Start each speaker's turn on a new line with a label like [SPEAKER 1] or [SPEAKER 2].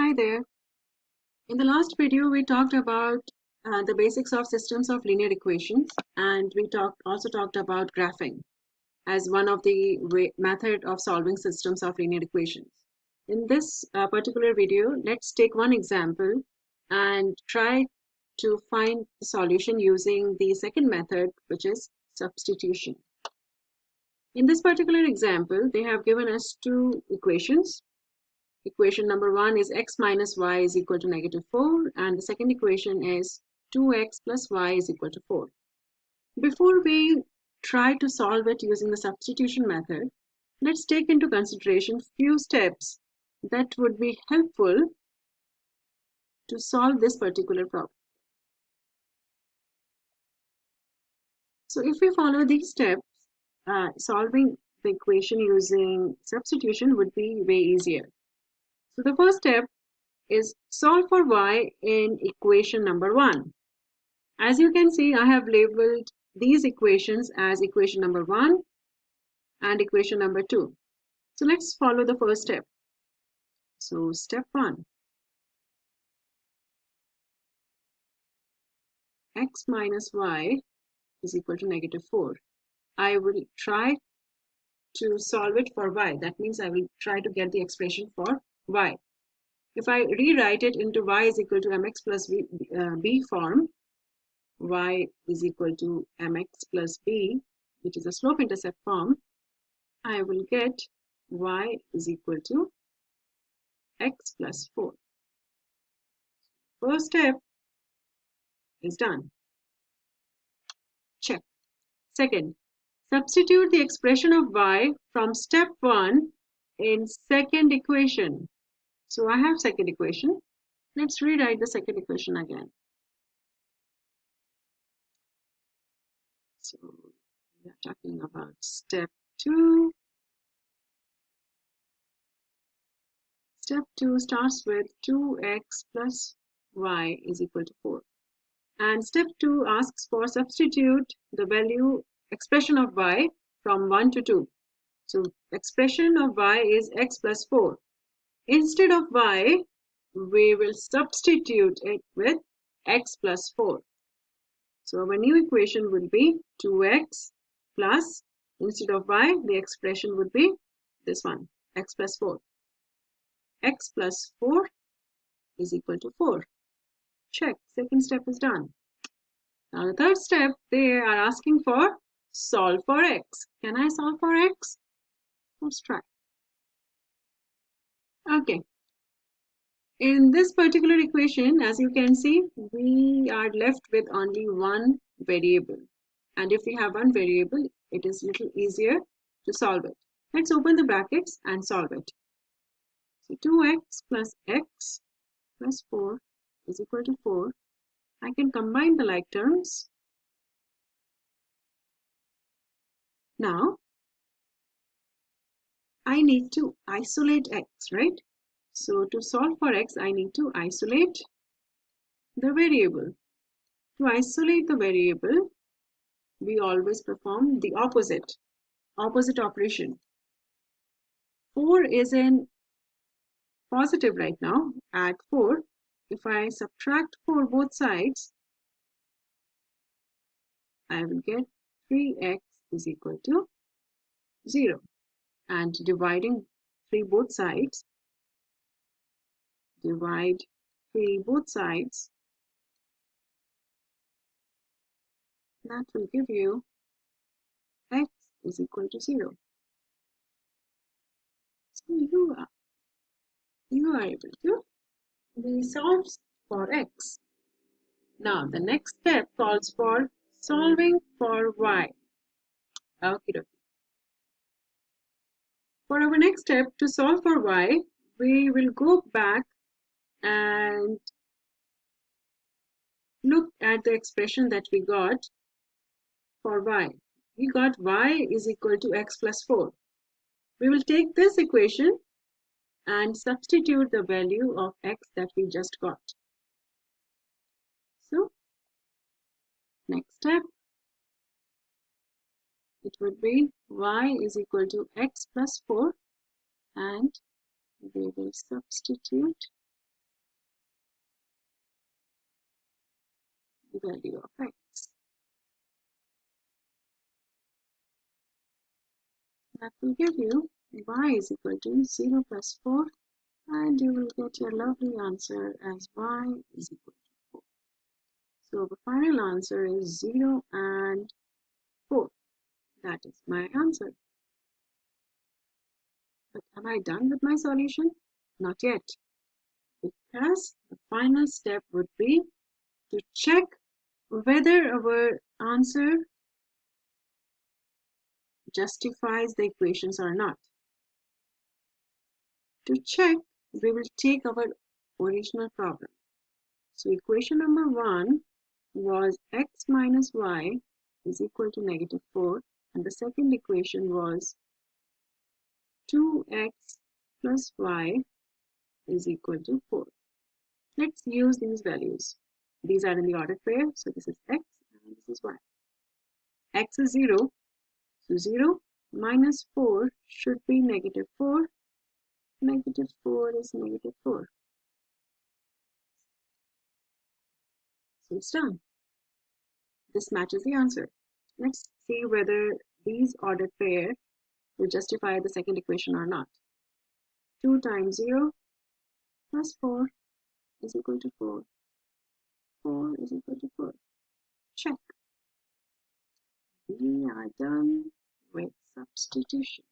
[SPEAKER 1] Hi there. In the last video, we talked about the basics of systems of linear equations, and we also talked about graphing as one of the method of solving systems of linear equations. In this particular video, let's take one example and try to find the solution using the second method, which is substitution. In this particular example, they have given us two equations. Equation number 1 is x minus y is equal to -4, and the second equation is 2x plus y is equal to 4. Before we try to solve it using the substitution method, let's take into consideration few steps that would be helpful to solve this particular problem. So if we follow these steps, solving the equation using substitution would be way easier. So the first step is solve for y in equation number 1. As you can see, I have labeled these equations as equation number 1 and equation number 2. So let's follow the first step. So step 1, x minus y is equal to -4. I will try to solve it for y. That means I will try to get the expression for y. If I rewrite it into y is equal to mx plus b form, y is equal to mx plus b, which is a slope-intercept form, I will get y is equal to x plus 4. First step is done. Check. Second, substitute the expression of y from step 1 in second equation. So I have second equation. Let's rewrite the second equation again. So we are talking about step 2. Step 2 starts with 2x plus y is equal to 4. And step 2 asks for substitute the value expression of y from 1 to 2. So expression of y is x plus 4. Instead of y, we will substitute it with x plus 4. So our new equation will be 2x plus, instead of y, the expression would be this one, x plus 4. X plus 4 is equal to 4. Check, second step is done. Now the third step, they are asking for solve for x. Can I solve for x? Let's try. Okay. In this particular equation, as you can see, we are left with only one variable. And if we have one variable, it is a little easier to solve it. Let's open the brackets and solve it. So 2x plus x plus 4 is equal to 4. I can combine the like terms. Now, I need to isolate x, right? So to solve for x, I need to isolate the variable. To isolate the variable, we always perform the opposite operation. 4 is in positive right now. At 4, if I subtract 4 both sides, I will get 3x is equal to 0. And dividing 3 both sides, divide 3 both sides, that will give you x is equal to 0. So you are able to solve for x. Now the next step calls for solving for y. Okay. For our next step, to solve for y, we will go back and look at the expression that we got for y. We got y is equal to x plus 4. We will take this equation and substitute the value of x that we just got. So, next step, it would be y is equal to x plus 4, and we will substitute value of x. That will give you y is equal to 0 plus 4, and you will get your lovely answer as y is equal to 4. So the final answer is 0 and 4. That is my answer. But am I done with my solution? Not yet, because the final step would be to check whether our answer justifies the equations or not. To check, we will take our original problem. So equation number 1 was x minus y is equal to negative 4, and the second equation was 2x plus y is equal to 4. Let's use these values. These are in the ordered pair, so this is x and this is y. X is 0, so 0 minus 4 should be negative 4. Negative 4 is negative 4. So it's done. This matches the answer. Let's see whether these ordered pair will justify the second equation or not. 2 times 0 plus 4 is equal to 4. 4 is equal to 4. Check. We are done with substitution.